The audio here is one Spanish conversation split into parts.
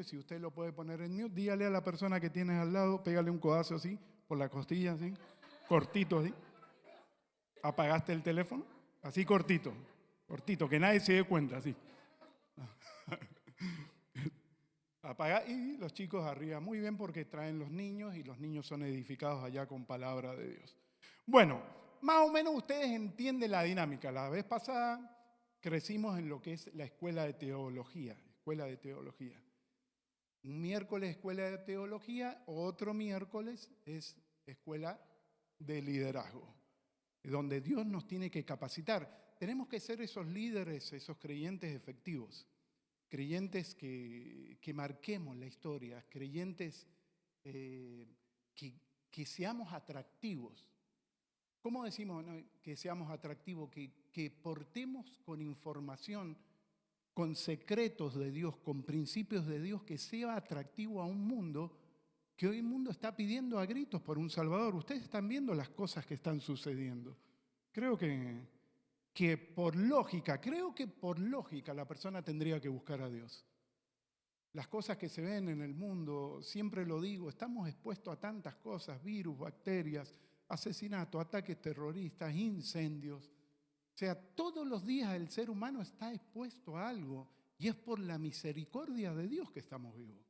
que si usted lo puede poner en mute, dígale a la persona que tienes al lado, pégale un codazo así, por la costilla, así, cortito así. ¿Apagaste el teléfono? Así cortito, cortito, que nadie se dé cuenta, así. Apaga y los chicos arriba. Muy bien porque traen los niños y los niños son edificados allá con palabra de Dios. Bueno, más o menos ustedes entienden la dinámica. La vez pasada crecimos en lo que es la escuela de teología. Un miércoles escuela de teología, otro miércoles es escuela de liderazgo, donde Dios nos tiene que capacitar. Tenemos que ser esos líderes, esos creyentes efectivos. Creyentes que marquemos la historia, creyentes que seamos atractivos. ¿Cómo decimos que seamos atractivos? Que portemos con información, con secretos de Dios, con principios de Dios, que sea atractivo a un mundo que hoy el mundo está pidiendo a gritos por un Salvador. Ustedes están viendo las cosas que están sucediendo. Creo que por lógica la persona tendría que buscar a Dios. Las cosas que se ven en el mundo, siempre lo digo, estamos expuestos a tantas cosas, virus, bacterias, asesinatos, ataques terroristas, incendios. O sea, todos los días el ser humano está expuesto a algo y es por la misericordia de Dios que estamos vivos.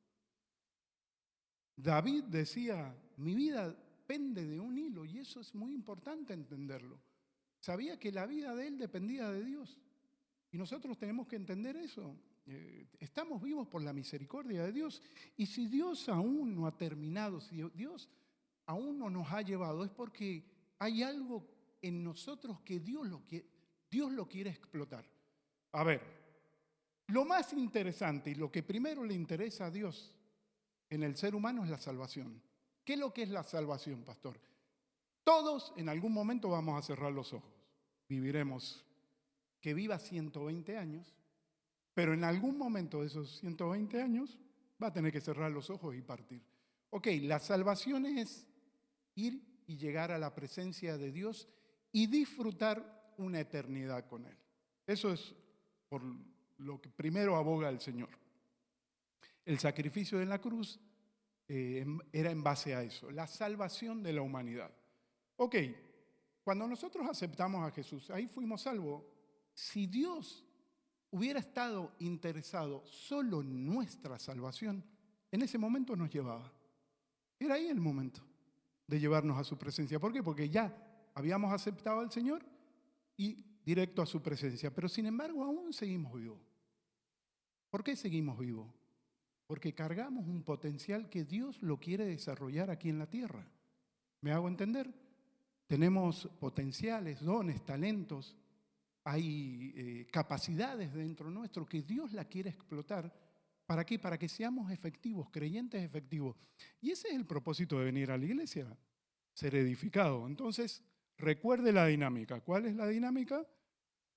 David decía, mi vida pende de un hilo y eso es muy importante entenderlo. Sabía que la vida de él dependía de Dios. Y nosotros tenemos que entender eso. Estamos vivos por la misericordia de Dios. Y si Dios aún no ha terminado, si Dios aún no nos ha llevado, es porque hay algo en nosotros que Dios lo quiere explotar. A ver, lo más interesante y lo que primero le interesa a Dios en el ser humano es la salvación. ¿Qué es lo que es la salvación, pastor? Todos en algún momento vamos a cerrar los ojos. Viviremos, que viva 120 años, pero en algún momento de esos 120 años va a tener que cerrar los ojos y partir. Ok, la salvación es ir y llegar a la presencia de Dios y disfrutar una eternidad con Él. Eso es por lo que primero aboga el Señor. El sacrificio de la cruz era en base a eso, la salvación de la humanidad. Ok, cuando nosotros aceptamos a Jesús, ahí fuimos salvos. Si Dios hubiera estado interesado solo en nuestra salvación, en ese momento nos llevaba. Era ahí el momento de llevarnos a su presencia. ¿Por qué? Porque ya habíamos aceptado al Señor y directo a su presencia. Pero sin embargo aún seguimos vivos. ¿Por qué seguimos vivos? Porque cargamos un potencial que Dios lo quiere desarrollar aquí en la tierra. ¿Me hago entender? Tenemos potenciales, dones, talentos, hay capacidades dentro nuestro que Dios la quiere explotar. ¿Para qué? Para que seamos efectivos, creyentes efectivos. Y ese es el propósito de venir a la iglesia, ser edificado. Entonces, recuerde la dinámica. ¿Cuál es la dinámica?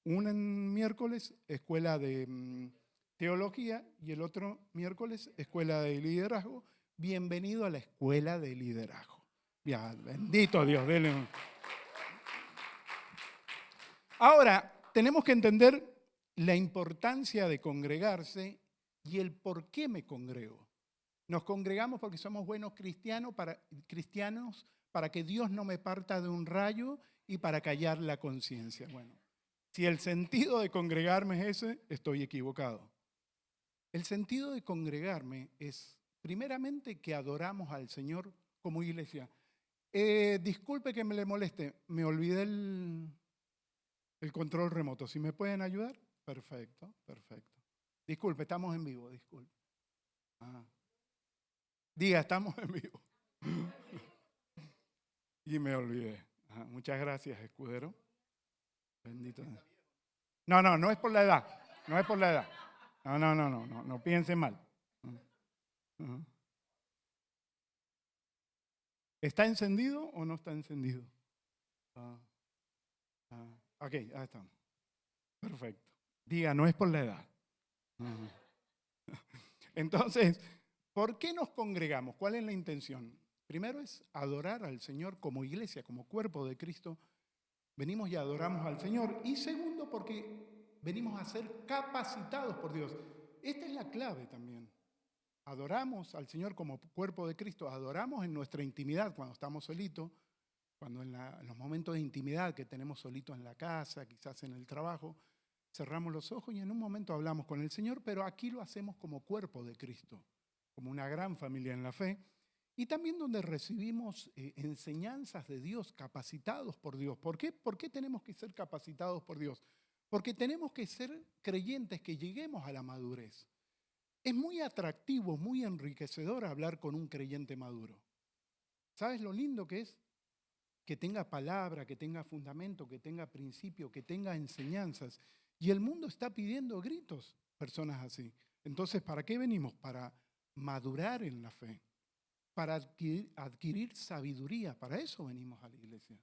Un miércoles, escuela de teología, y el otro miércoles, escuela de liderazgo. Bienvenido a la escuela de liderazgo. Ya, bendito Dios, denle un... Ahora, tenemos que entender la importancia de congregarse y el por qué me congrego. Nos congregamos porque somos buenos cristianos para que Dios no me parta de un rayo y para callar la conciencia. Bueno, si el sentido de congregarme es ese, estoy equivocado. El sentido de congregarme es, primeramente, que adoramos al Señor como iglesia. Disculpe que me le moleste, me olvidé el control remoto. ¿Si me pueden ayudar? Perfecto, perfecto. Disculpe, estamos en vivo, disculpe. Diga, estamos en vivo. Y me olvidé. Muchas gracias, escudero. Bendito. No, no es por la edad. No es por la edad. No piensen mal. ¿Está encendido o no está encendido? Ok, ahí estamos. Perfecto. Diga, no es por la edad. Entonces, ¿por qué nos congregamos? ¿Cuál es la intención? Primero es adorar al Señor como iglesia, como cuerpo de Cristo. Venimos y adoramos al Señor. Y segundo, porque venimos a ser capacitados por Dios. Esta es la clave también. adoramos al Señor como cuerpo de Cristo, adoramos en nuestra intimidad cuando estamos solitos, cuando en los momentos de intimidad que tenemos solitos en la casa, quizás en el trabajo, cerramos los ojos y en un momento hablamos con el Señor, pero aquí lo hacemos como cuerpo de Cristo, como una gran familia en la fe, y también donde recibimos enseñanzas de Dios, capacitados por Dios. ¿Por qué? ¿Por qué tenemos que ser capacitados por Dios? Porque tenemos que ser creyentes que lleguemos a la madurez. Es muy atractivo, muy enriquecedor hablar con un creyente maduro. ¿Sabes lo lindo que es? Que tenga palabra, que tenga fundamento, que tenga principio, que tenga enseñanzas. Y el mundo está pidiendo gritos personas así. Entonces, ¿para qué venimos? Para madurar en la fe, para adquirir sabiduría. Para eso venimos a la iglesia.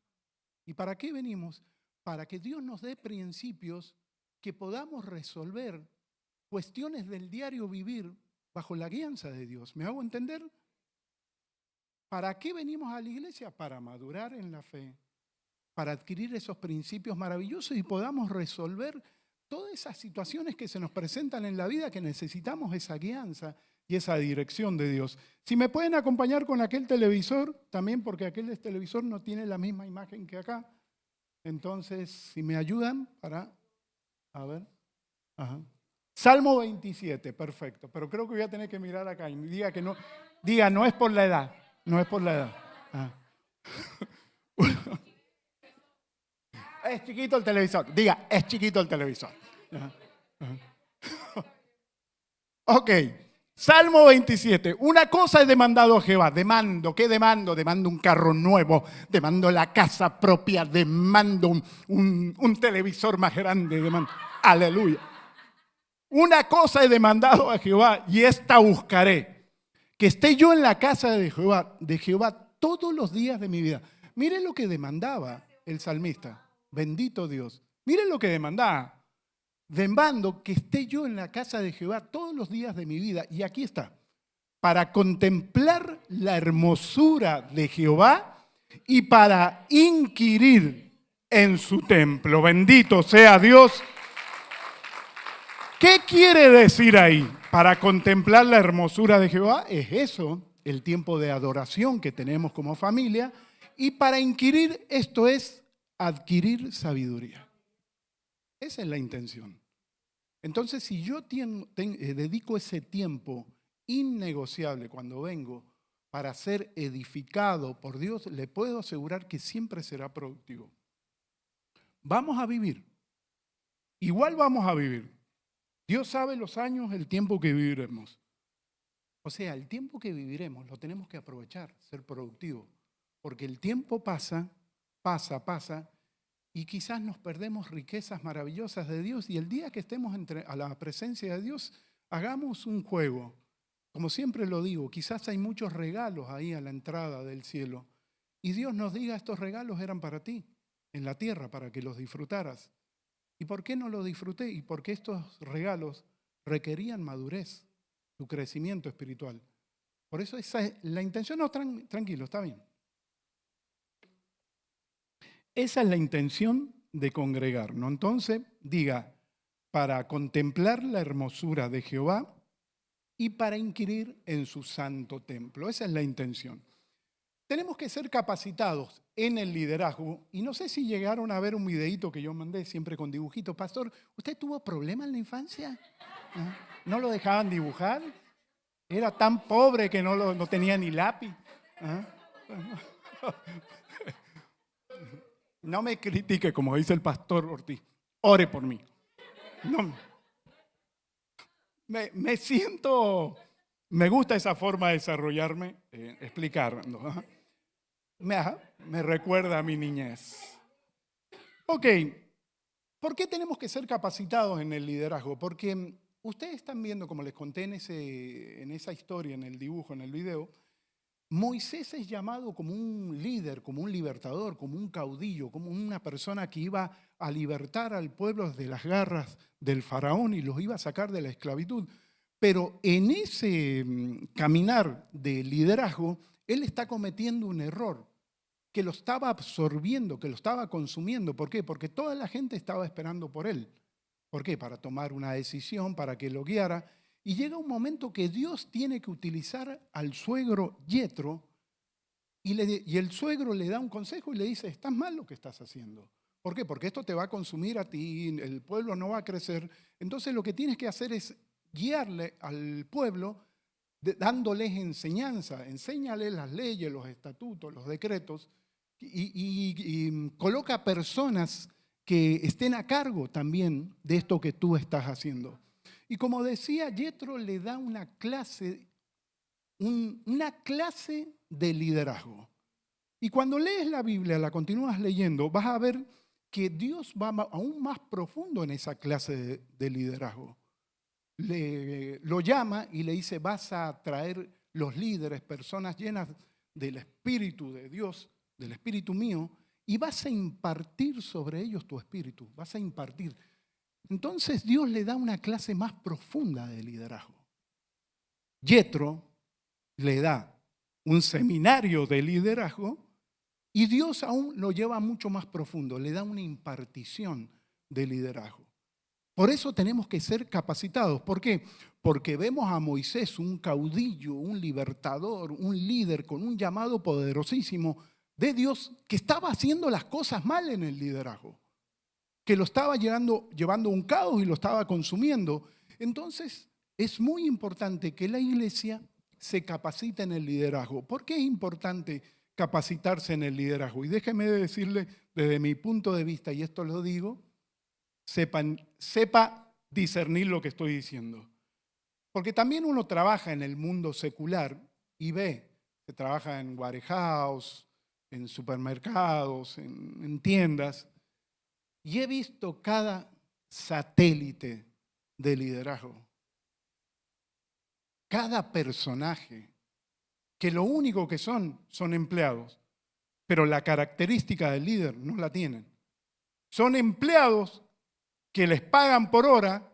¿Y para qué venimos? Para que Dios nos dé principios que podamos resolver cuestiones del diario vivir bajo la guianza de Dios. ¿Me hago entender? ¿Para qué venimos a la iglesia? Para madurar en la fe, para adquirir esos principios maravillosos y podamos resolver todas esas situaciones que se nos presentan en la vida, que necesitamos esa guianza y esa dirección de Dios. Si me pueden acompañar con aquel televisor, también porque aquel televisor no tiene la misma imagen que acá. Entonces, si me ayudan para... A ver. Ajá. Salmo 27, perfecto. Pero creo que voy a tener que mirar acá y diga que no. Diga, no es por la edad. No es por la edad. Ah. Es chiquito el televisor. Diga, es chiquito el televisor. Ajá. Ajá. Ok. Salmo 27. Una cosa he demandado a Jehová. Demando. ¿Qué demando? Demando un carro nuevo. Demando la casa propia. Demando un televisor más grande. Demando. Aleluya. Una cosa he demandado a Jehová y esta buscaré, que esté yo en la casa de Jehová todos los días de mi vida. Miren lo que demandaba el salmista. Bendito Dios. Miren lo que demandaba. Demando que esté yo en la casa de Jehová todos los días de mi vida. Y aquí está. Para contemplar la hermosura de Jehová y para inquirir en su templo. Bendito sea Dios. ¿Qué quiere decir ahí? Para contemplar la hermosura de Jehová es eso, el tiempo de adoración que tenemos como familia. Y para inquirir, esto es adquirir sabiduría. Esa es la intención. Entonces, si yo dedico ese tiempo innegociable cuando vengo para ser edificado por Dios, le puedo asegurar que siempre será productivo. Vamos a vivir. Igual vamos a vivir. Dios sabe los años, el tiempo que viviremos. O sea, el tiempo que viviremos lo tenemos que aprovechar, ser productivos. Porque el tiempo pasa, y quizás nos perdemos riquezas maravillosas de Dios. Y el día que estemos a la presencia de Dios, hagamos un juego. Como siempre lo digo, quizás hay muchos regalos ahí a la entrada del cielo. Y Dios nos diga, estos regalos eran para ti, en la tierra, para que los disfrutaras. ¿Y por qué no lo disfruté? Y porque estos regalos requerían madurez, tu crecimiento espiritual. Por eso esa es la intención. No, tranquilo, está bien. Esa es la intención de congregar, ¿no? Entonces, diga, para contemplar la hermosura de Jehová y para inquirir en su santo templo. Esa es la intención. Tenemos que ser capacitados en el liderazgo. Y no sé si llegaron a ver un videíto que yo mandé siempre con dibujitos. Pastor, ¿usted tuvo problemas en la infancia? ¿No lo dejaban dibujar? Era tan pobre que no tenía ni lápiz. No me critique, como dice el pastor Ortiz. Ore por mí. No, me siento... Me gusta esa forma de desarrollarme, explicando. Me recuerda a mi niñez. Ok, ¿por qué tenemos que ser capacitados en el liderazgo? Porque ustedes están viendo, como les conté en esa historia, en el dibujo, en el video, Moisés es llamado como un líder, como un libertador, como un caudillo, como una persona que iba a libertar al pueblo de las garras del faraón y los iba a sacar de la esclavitud. Pero en ese caminar de liderazgo, él está cometiendo un error, que lo estaba absorbiendo, que lo estaba consumiendo. ¿Por qué? Porque toda la gente estaba esperando por él. ¿Por qué? Para tomar una decisión, para que lo guiara. Y llega un momento que Dios tiene que utilizar al suegro Yetro y el suegro le da un consejo y le dice, estás mal lo que estás haciendo. ¿Por qué? Porque esto te va a consumir a ti, el pueblo no va a crecer. Entonces lo que tienes que hacer es guiarle al pueblo dándoles enseñanza, enséñales las leyes, los estatutos, los decretos y coloca personas que estén a cargo también de esto que tú estás haciendo. Y como decía, Yetro le da una clase de liderazgo. Y cuando lees la Biblia, la continúas leyendo, vas a ver que Dios va aún más profundo en esa clase de liderazgo. Lo llama y le dice, vas a traer los líderes, personas llenas del Espíritu de Dios, del Espíritu mío, y vas a impartir sobre ellos tu espíritu, vas a impartir. Entonces Dios le da una clase más profunda de liderazgo. Yetro le da un seminario de liderazgo y Dios aún lo lleva mucho más profundo, le da una impartición de liderazgo. Por eso tenemos que ser capacitados. ¿Por qué? Porque vemos a Moisés, un caudillo, un libertador, un líder con un llamado poderosísimo de Dios que estaba haciendo las cosas mal en el liderazgo, que lo estaba llevando a un caos y lo estaba consumiendo. Entonces, es muy importante que la iglesia se capacite en el liderazgo. ¿Por qué es importante capacitarse en el liderazgo? Y déjeme decirle desde mi punto de vista, y esto lo digo, sepa discernir lo que estoy diciendo. Porque también uno trabaja en el mundo secular y ve, se trabaja en warehouse, en supermercados, en tiendas, y he visto cada satélite de liderazgo, cada personaje, que lo único que son empleados, pero la característica del líder no la tienen. Son empleados que les pagan por hora,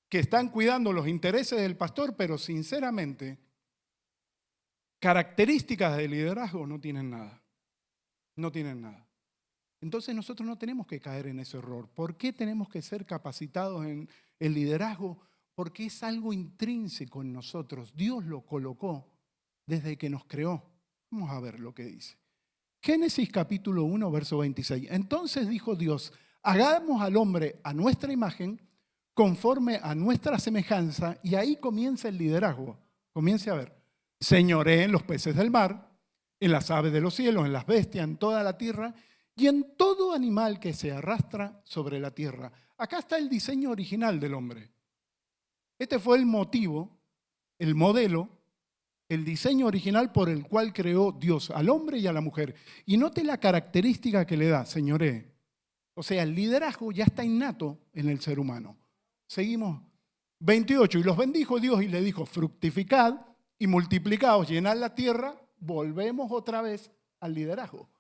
que están cuidando los intereses del pastor, pero sinceramente, características de liderazgo no tienen nada. No tienen nada. Entonces nosotros no tenemos que caer en ese error. ¿Por qué tenemos que ser capacitados en el liderazgo? Porque es algo intrínseco en nosotros. Dios lo colocó desde que nos creó. Vamos a ver lo que dice. Génesis capítulo 1, verso 26. Entonces dijo Dios, hagamos al hombre a nuestra imagen, conforme a nuestra semejanza, y ahí comienza el liderazgo. Comience a ver. Señoré en los peces del mar, en las aves de los cielos, en las bestias, en toda la tierra, y en todo animal que se arrastra sobre la tierra. Acá está el diseño original del hombre. Este fue el motivo, el modelo, el diseño original por el cual creó Dios al hombre y a la mujer. Y note la característica que le da, señoré. O sea, el liderazgo ya está innato en el ser humano. Seguimos. 28. Y los bendijo Dios y le dijo, fructificad y multiplicaos, llenad la tierra. Volvemos otra vez al liderazgo.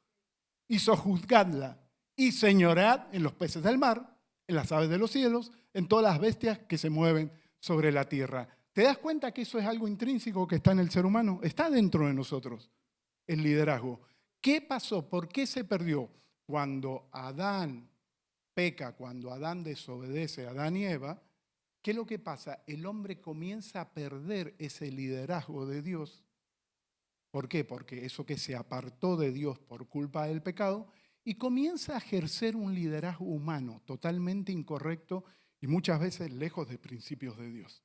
Y sojuzgadla y señoread en los peces del mar, en las aves de los cielos, en todas las bestias que se mueven sobre la tierra. ¿Te das cuenta que eso es algo intrínseco que está en el ser humano? Está dentro de nosotros, el liderazgo. ¿Qué pasó? ¿Por qué se perdió? Cuando Adán peca, cuando Adán desobedece a Adán y Eva, ¿qué es lo que pasa? El hombre comienza a perder ese liderazgo de Dios. ¿Por qué? Porque eso que se apartó de Dios por culpa del pecado y comienza a ejercer un liderazgo humano totalmente incorrecto y muchas veces lejos de principios de Dios.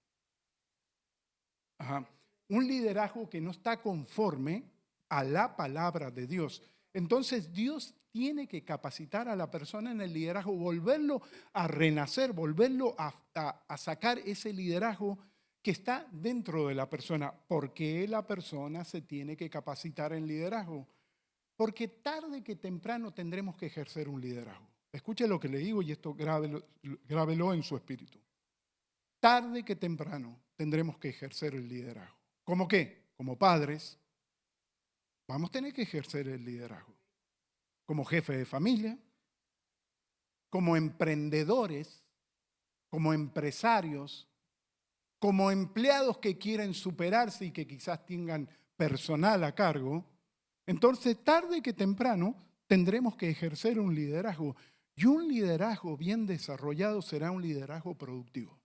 Ajá. Un liderazgo que no está conforme a la palabra de Dios. Entonces Dios tiene que capacitar a la persona en el liderazgo, volverlo a renacer, volverlo a sacar ese liderazgo que está dentro de la persona. ¿Por qué la persona se tiene que capacitar en liderazgo? Porque tarde que temprano tendremos que ejercer un liderazgo. Escuche lo que le digo y esto grábelo en su espíritu. Tarde que temprano tendremos que ejercer el liderazgo. ¿Cómo qué? Como padres, vamos a tener que ejercer el liderazgo. Como jefe de familia, como emprendedores, como empresarios, como empleados que quieren superarse y que quizás tengan personal a cargo. Entonces, tarde que temprano, tendremos que ejercer un liderazgo. Y un liderazgo bien desarrollado será un liderazgo productivo.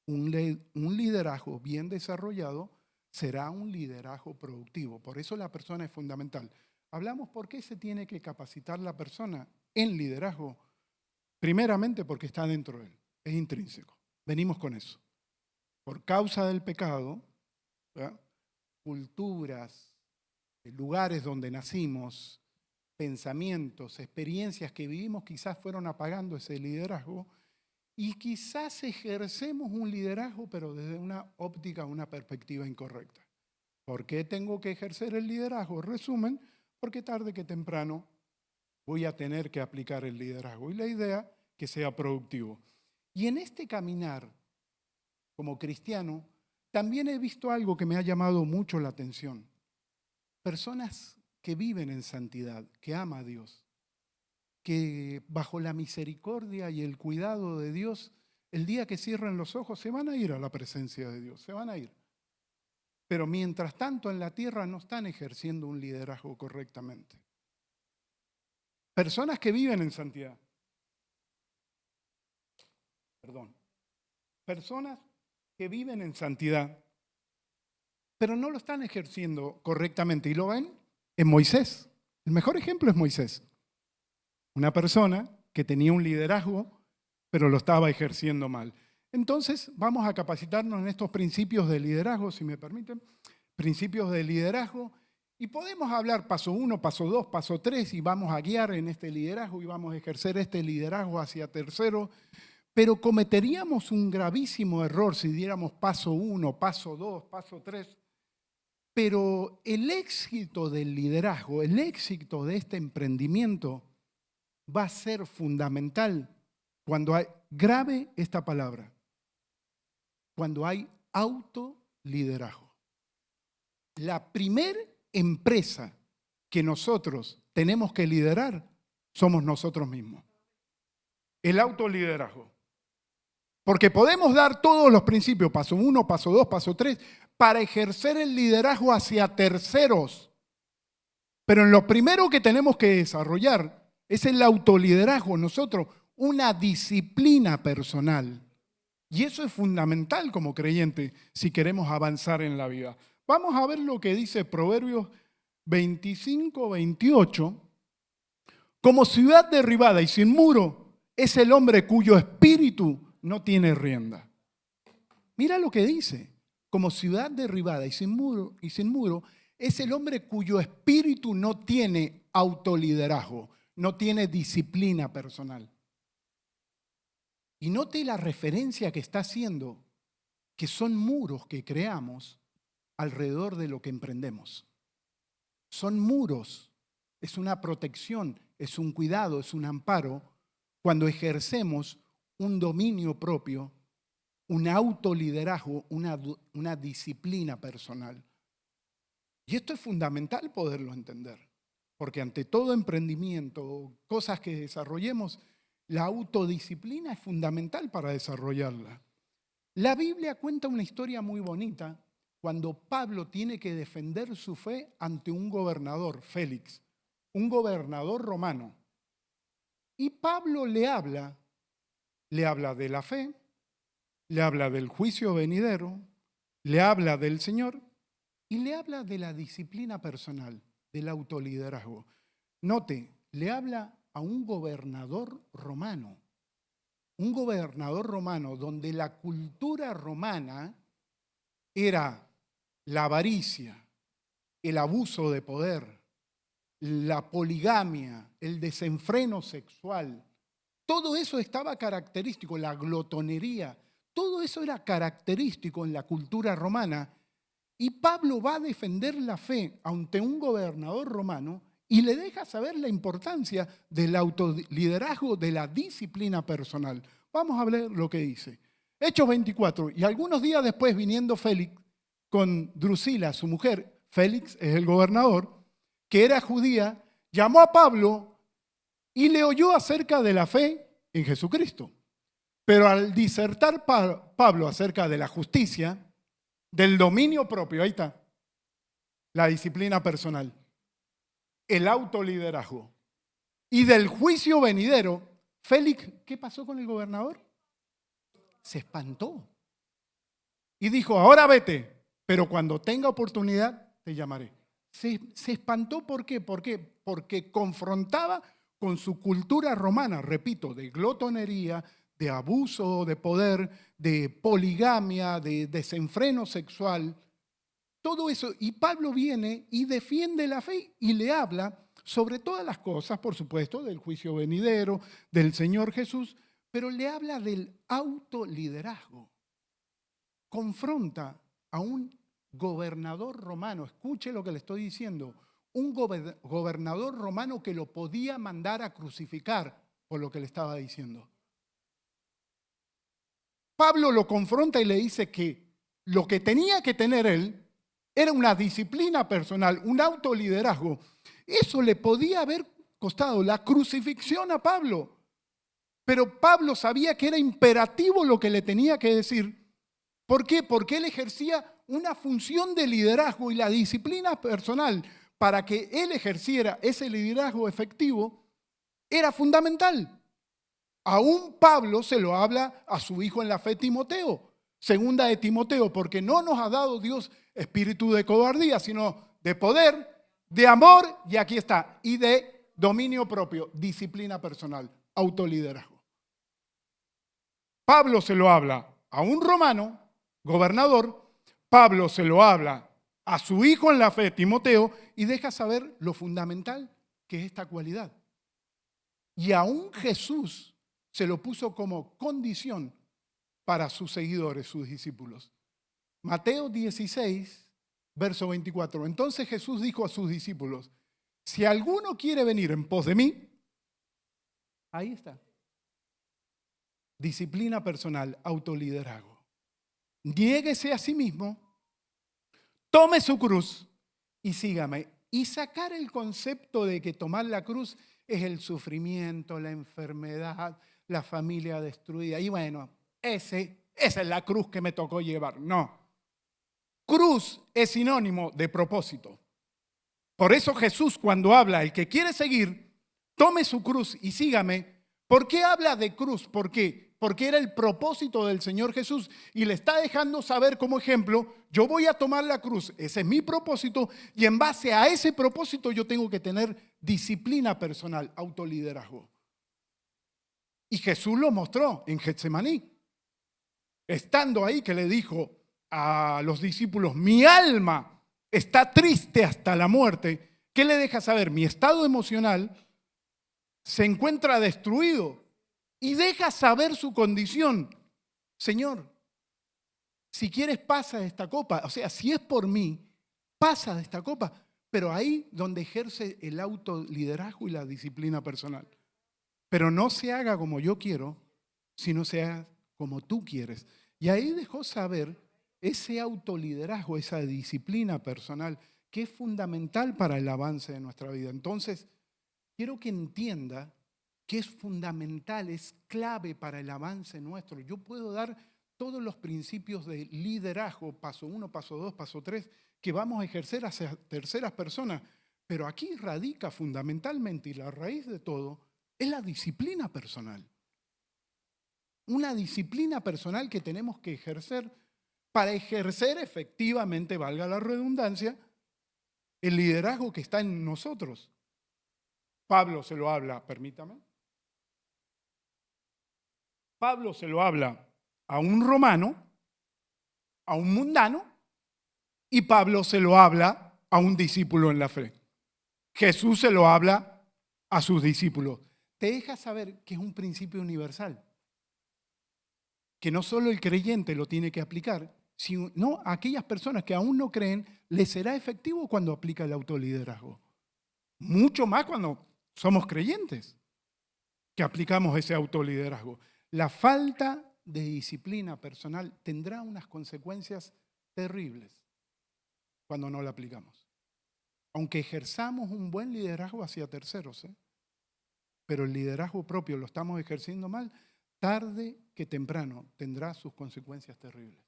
un liderazgo bien desarrollado será un liderazgo productivo. Por eso la persona es fundamental. Hablamos por qué se tiene que capacitar la persona en liderazgo. Primeramente porque está dentro de él, es intrínseco. Venimos con eso. Por causa del pecado, ¿verdad? Culturas, lugares donde nacimos, pensamientos, experiencias que vivimos quizás fueron apagando ese liderazgo y quizás ejercemos un liderazgo pero desde una óptica, una perspectiva incorrecta. ¿Por qué tengo que ejercer el liderazgo? Resumen, porque tarde que temprano voy a tener que aplicar el liderazgo y la idea que sea productivo. Y en este caminar como cristiano también he visto algo que me ha llamado mucho la atención. Personas que viven en santidad, que aman a Dios, que bajo la misericordia y el cuidado de Dios, el día que cierren los ojos se van a ir a la presencia de Dios, se van a ir. Pero mientras tanto en la tierra no están ejerciendo un liderazgo correctamente. Personas que viven en santidad. Personas que viven en santidad, pero no lo están ejerciendo correctamente. ¿Y lo ven? En Moisés. El mejor ejemplo es Moisés. Una persona que tenía un liderazgo, pero lo estaba ejerciendo mal. Entonces, vamos a capacitarnos en estos principios de liderazgo, si me permiten. Principios de liderazgo. Y podemos hablar paso 1, paso 2, paso 3, y vamos a guiar en este liderazgo y vamos a ejercer este liderazgo hacia tercero. Pero cometeríamos un gravísimo error si diéramos paso 1, paso 2, paso 3. Pero el éxito del liderazgo, el éxito de este emprendimiento va a ser fundamental cuando hay, grave esta palabra, cuando hay autoliderazgo. La primer empresa que nosotros tenemos que liderar somos nosotros mismos. El autoliderazgo. Porque podemos dar todos los principios, paso 1, paso 2, paso 3, para ejercer el liderazgo hacia terceros. Pero en lo primero que tenemos que desarrollar es el autoliderazgo, nosotros, una disciplina personal. Y eso es fundamental como creyente si queremos avanzar en la vida. Vamos a ver lo que dice Proverbios 25, 28. Como ciudad derribada y sin muro es el hombre cuyo espíritu no tiene rienda. Mira lo que dice. Como ciudad derribada y sin muro es el hombre cuyo espíritu no tiene autoliderazgo, no tiene disciplina personal. Y note la referencia que está haciendo, que son muros que creamos alrededor de lo que emprendemos. Son muros, es una protección, es un cuidado, es un amparo cuando ejercemos un dominio propio, un autoliderazgo, una disciplina personal. Y esto es fundamental poderlo entender, porque ante todo emprendimiento, cosas que desarrollemos, la autodisciplina es fundamental para desarrollarla. La Biblia cuenta una historia muy bonita cuando Pablo tiene que defender su fe ante un gobernador, Félix, un gobernador romano. Y Pablo le habla de la fe, le habla del juicio venidero, le habla del Señor y le habla de la disciplina personal, del autoliderazgo. Note, le habla a un gobernador romano donde la cultura romana era la avaricia, el abuso de poder, la poligamia, el desenfreno sexual. Todo eso estaba característico, la glotonería, todo eso era característico en la cultura romana. Y Pablo va a defender la fe ante un gobernador romano y le deja saber la importancia del autoliderazgo, de la disciplina personal. Vamos a ver lo que dice. Hechos 24. Y algunos días después, viniendo Félix con Drusila, su mujer, Félix es el gobernador, que era judía, llamó a Pablo y le oyó acerca de la fe en Jesucristo. Pero al disertar Pablo acerca de la justicia, del dominio propio, ahí está, la disciplina personal, el autoliderazgo y del juicio venidero, Félix, ¿qué pasó con el gobernador? Se espantó. y dijo, ahora vete, pero cuando tenga oportunidad te llamaré. Se espantó, ¿por qué? ¿Por qué? Porque confrontaba con su cultura romana, repito, de glotonería, de abuso de poder, de poligamia, de desenfreno sexual, todo eso. Y Pablo viene y defiende la fe y le habla sobre todas las cosas, por supuesto, del juicio venidero, del Señor Jesús, pero le habla del autoliderazgo. Confronta a un gobernador romano, escuche lo que le estoy diciendo, un gobernador romano que lo podía mandar a crucificar por lo que le estaba diciendo. Pablo lo confronta y le dice que lo que tenía que tener él era una disciplina personal, un autoliderazgo. Eso le podía haber costado la crucifixión a Pablo. Pero Pablo sabía que era imperativo lo que le tenía que decir. ¿Por qué? Porque él ejercía una función de liderazgo y la disciplina personal para que él ejerciera ese liderazgo efectivo era fundamental. Aún Pablo se lo habla a su hijo en la fe, Timoteo. Segunda de Timoteo, porque no nos ha dado Dios espíritu de cobardía, sino de poder, de amor, y aquí está, y de dominio propio, disciplina personal, autoliderazgo. Pablo se lo habla a un romano, gobernador, Pablo se lo habla a su hijo en la fe, Timoteo, y deja saber lo fundamental que es esta cualidad. Y aún Jesús se lo puso como condición para sus seguidores, sus discípulos. Mateo 16, verso 24. Entonces Jesús dijo a sus discípulos, si alguno quiere venir en pos de mí, ahí está. Disciplina personal, autoliderazgo. Niéguese a sí mismo, tome su cruz y sígame. Y sacar el concepto de que tomar la cruz es el sufrimiento, la enfermedad, la familia destruida. Y bueno, esa es la cruz que me tocó llevar. No. Cruz es sinónimo de propósito. Por eso Jesús, cuando habla, el que quiere seguir, tome su cruz y sígame. ¿Por qué habla de cruz? ¿Por qué? Porque era el propósito del Señor Jesús y le está dejando saber como ejemplo, yo voy a tomar la cruz, ese es mi propósito y en base a ese propósito yo tengo que tener disciplina personal, autoliderazgo. Y Jesús lo mostró en Getsemaní, estando ahí que le dijo a los discípulos, mi alma está triste hasta la muerte. ¿Qué le deja saber? Mi estado emocional se encuentra destruido y deja saber su condición. Señor, si quieres pasa de esta copa, o sea, si es por mí, pasa de esta copa, pero ahí donde ejerce el autoliderazgo y la disciplina personal. Pero no se haga como yo quiero, sino se haga como tú quieres. Y ahí dejó saber ese autoliderazgo, esa disciplina personal, que es fundamental para el avance de nuestra vida. Entonces, quiero que entienda que es fundamental, es clave para el avance nuestro. Yo puedo dar todos los principios de liderazgo, paso 1, paso 2, paso 3, que vamos a ejercer hacia terceras personas, pero aquí radica fundamentalmente y la raíz de todo es la disciplina personal. Una disciplina personal que tenemos que ejercer para ejercer efectivamente, valga la redundancia, el liderazgo que está en nosotros. Pablo se lo habla, permítame. Pablo se lo habla a un romano, a un mundano, y Pablo se lo habla a un discípulo en la fe. Jesús se lo habla a sus discípulos. Te deja saber que es un principio universal, que no solo el creyente lo tiene que aplicar, sino a aquellas personas que aún no creen, les será efectivo cuando aplica el autoliderazgo. Mucho más cuando somos creyentes, que aplicamos ese autoliderazgo. La falta de disciplina personal tendrá unas consecuencias terribles cuando no la aplicamos. Aunque ejerzamos un buen liderazgo hacia terceros, pero el liderazgo propio lo estamos ejerciendo mal, tarde que temprano tendrá sus consecuencias terribles.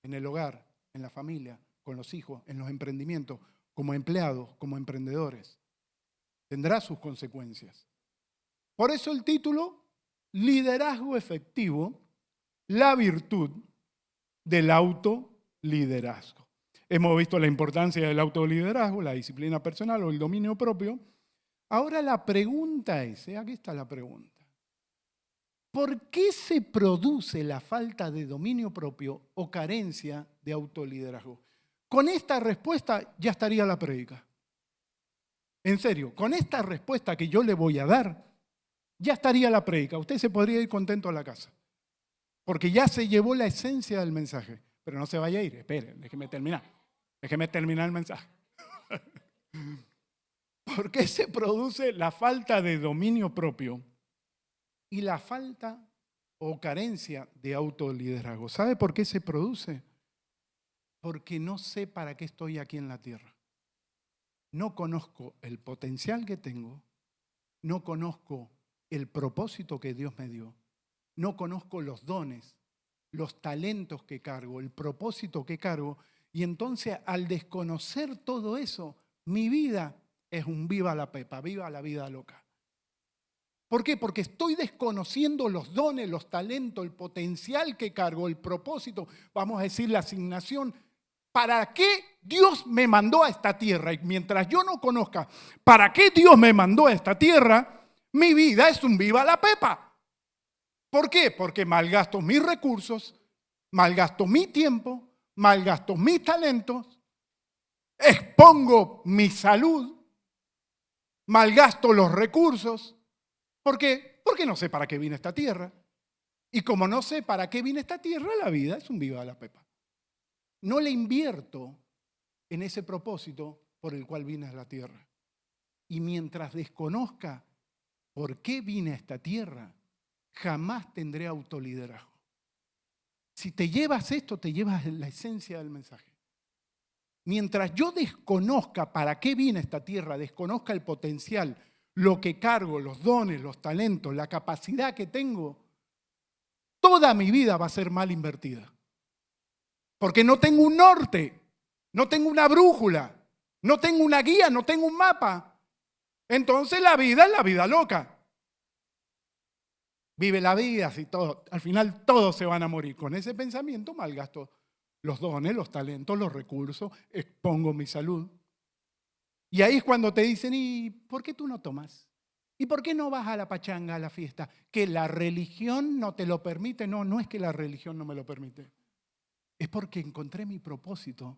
En el hogar, en la familia, con los hijos, en los emprendimientos, como empleados, como emprendedores. Tendrá sus consecuencias. Por eso el título, Liderazgo efectivo, la virtud del autoliderazgo. Hemos visto la importancia del autoliderazgo, la disciplina personal o el dominio propio. Ahora la pregunta es, aquí está la pregunta. ¿Por qué se produce la falta de dominio propio o carencia de autoliderazgo? Con esta respuesta ya estaría la prédica. En serio, con esta respuesta que yo le voy a dar, ya estaría la prédica. Usted se podría ir contento a la casa. Porque ya se llevó la esencia del mensaje. Pero no se vaya a ir, espere, déjeme terminar. Déjeme terminar el mensaje. ¿Por qué se produce la falta de dominio propio y la falta o carencia de autoliderazgo? ¿Sabe por qué se produce? Porque no sé para qué estoy aquí en la tierra. No conozco el potencial que tengo, no conozco el propósito que Dios me dio, no conozco los dones, los talentos que cargo, el propósito que cargo, y entonces al desconocer todo eso, mi vida es un viva la pepa, viva la vida loca. ¿Por qué? Porque estoy desconociendo los dones, los talentos, el potencial que cargo, el propósito, vamos a decir la asignación. ¿Para qué Dios me mandó a esta tierra? Y mientras yo no conozca para qué Dios me mandó a esta tierra, mi vida es un viva la pepa. ¿Por qué? Porque malgasto mis recursos, malgasto mi tiempo, malgasto mis talentos, expongo mi salud, malgasto los recursos. ¿Por qué? Porque no sé para qué vine a esta tierra. Y como no sé para qué vine a esta tierra, la vida es un viva la pepa. No le invierto en ese propósito por el cual vine a la tierra. Y mientras desconozca por qué vine a esta tierra, jamás tendré autoliderazgo. Si te llevas esto, te llevas la esencia del mensaje. Mientras yo desconozca para qué vine a esta tierra, desconozca el potencial, lo que cargo, los dones, los talentos, la capacidad que tengo, toda mi vida va a ser mal invertida. Porque no tengo un norte, no tengo una brújula, no tengo una guía, no tengo un mapa. Entonces la vida es la vida loca. Vive la vida, así todo. Al final todos se van a morir. Con ese pensamiento malgasto los dones, los talentos, los recursos, expongo mi salud. Y ahí es cuando te dicen, ¿y por qué tú no tomas? ¿Y por qué no vas a la pachanga, a la fiesta? ¿Que la religión no te lo permite? No, no es que la religión no me lo permite. Es porque encontré mi propósito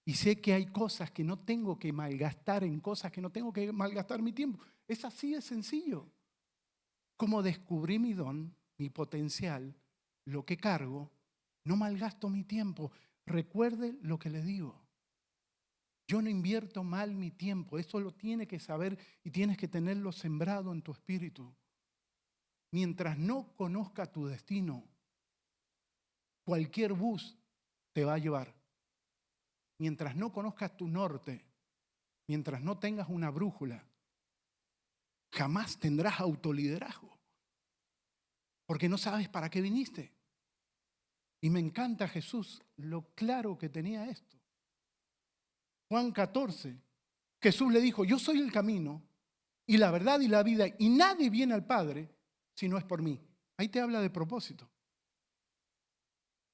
y sé que hay cosas que no tengo que malgastar en cosas que no tengo que malgastar mi tiempo. Es así de sencillo. Como descubrí mi don, mi potencial, lo que cargo, no malgasto mi tiempo. Recuerde lo que le digo. Yo no invierto mal mi tiempo. Eso lo tienes que saber y tienes que tenerlo sembrado en tu espíritu. Mientras no conozca tu destino, cualquier bus te va a llevar. Mientras no conozcas tu norte, mientras no tengas una brújula, jamás tendrás autoliderazgo. Porque no sabes para qué viniste. Y me encanta Jesús, lo claro que tenía esto. Juan 14, Jesús le dijo, yo soy el camino y la verdad y la vida, y nadie viene al Padre si no es por mí. Ahí te habla de propósito.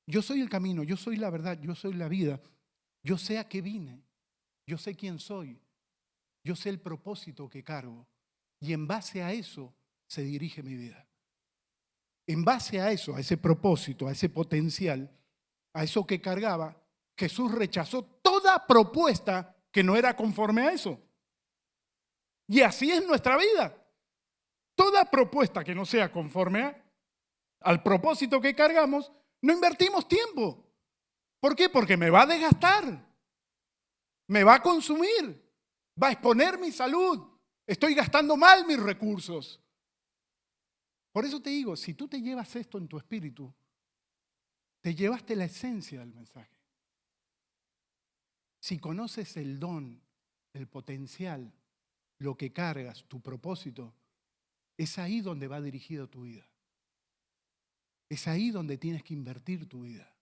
Yo soy el camino, yo soy la verdad, yo soy la vida. Yo sé a qué vine, yo sé quién soy, yo sé el propósito que cargo. Y en base a eso se dirige mi vida. En base a eso, a ese propósito, a ese potencial, a eso que cargaba, Jesús rechazó toda propuesta que no era conforme a eso. Y así es nuestra vida. Toda propuesta que no sea conforme al propósito que cargamos, no invertimos tiempo. ¿Por qué? Porque me va a desgastar, me va a consumir, va a exponer mi salud. Estoy gastando mal mis recursos. Por eso te digo, si tú te llevas esto en tu espíritu, te llevaste la esencia del mensaje. Si conoces el don, el potencial, lo que cargas, tu propósito, es ahí donde va dirigido tu vida. Es ahí donde tienes que invertir tu vida.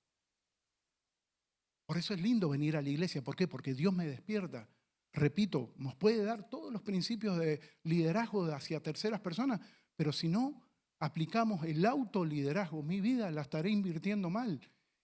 Por eso es lindo venir a la iglesia. ¿Por qué? Porque Dios me despierta. Repito, nos puede dar todos los principios de liderazgo hacia terceras personas, pero si no aplicamos el autoliderazgo, mi vida la estaré invirtiendo mal.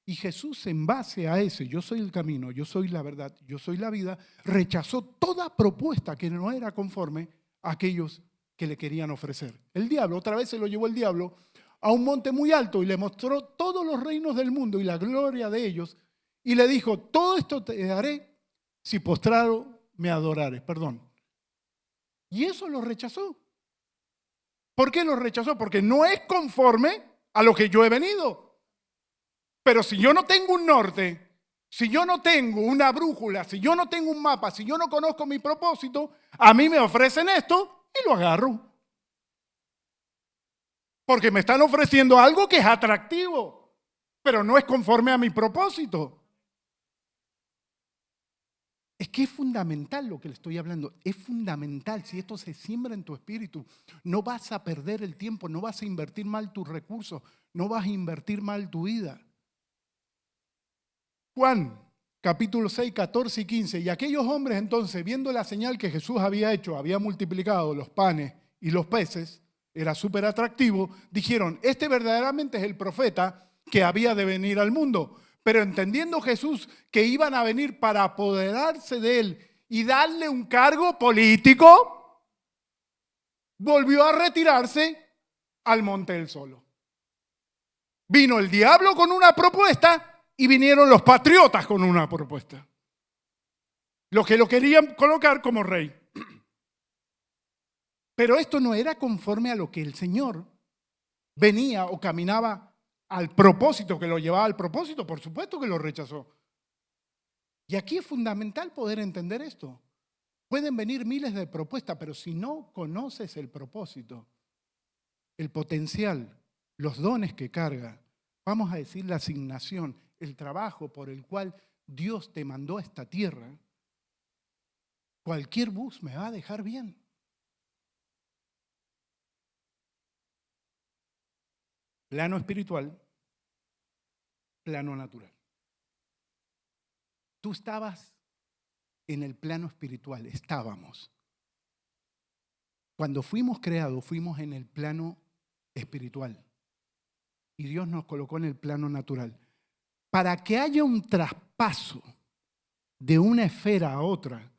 Y Jesús, en base a ese, yo soy el camino, yo soy la verdad, yo soy la vida, rechazó toda propuesta que no era conforme a aquellos que le querían ofrecer. El diablo, otra vez se lo llevó el diablo a un monte muy alto y le mostró todos los reinos del mundo y la gloria de ellos y le dijo, todo esto te daré si postrado me adorares. Perdón. Y eso lo rechazó. ¿Por qué lo rechazó? Porque no es conforme a lo que yo he venido. Pero si yo no tengo un norte, si yo no tengo una brújula, si yo no tengo un mapa, si yo no conozco mi propósito, a mí me ofrecen esto y lo agarro. Porque me están ofreciendo algo que es atractivo, pero no es conforme a mi propósito. Es que es fundamental lo que le estoy hablando, es fundamental. Si esto se siembra en tu espíritu, no vas a perder el tiempo, no vas a invertir mal tus recursos, no vas a invertir mal tu vida. Juan, capítulo 6, 14 y 15. Y aquellos hombres entonces, viendo la señal que Jesús había hecho, había multiplicado los panes y los peces, era súper atractivo, dijeron, este verdaderamente es el profeta que había de venir al mundo. Pero entendiendo Jesús que iban a venir para apoderarse de él y darle un cargo político, volvió a retirarse al monte él solo. Vino el diablo con una propuesta y vinieron los patriotas con una propuesta. Los que lo querían colocar como rey. Pero esto no era conforme a lo que el Señor venía o caminaba al propósito, que lo llevaba al propósito, por supuesto que lo rechazó. Y aquí es fundamental poder entender esto. Pueden venir miles de propuestas, pero si no conoces el propósito, el potencial, los dones que carga, vamos a decir la asignación, el trabajo por el cual Dios te mandó a esta tierra, cualquier bus me va a dejar bien. Plano espiritual, plano natural. Tú estabas en el plano espiritual, estábamos. Cuando fuimos creados, fuimos en el plano espiritual. Y Dios nos colocó en el plano natural. Para que haya un traspaso de una esfera a otra,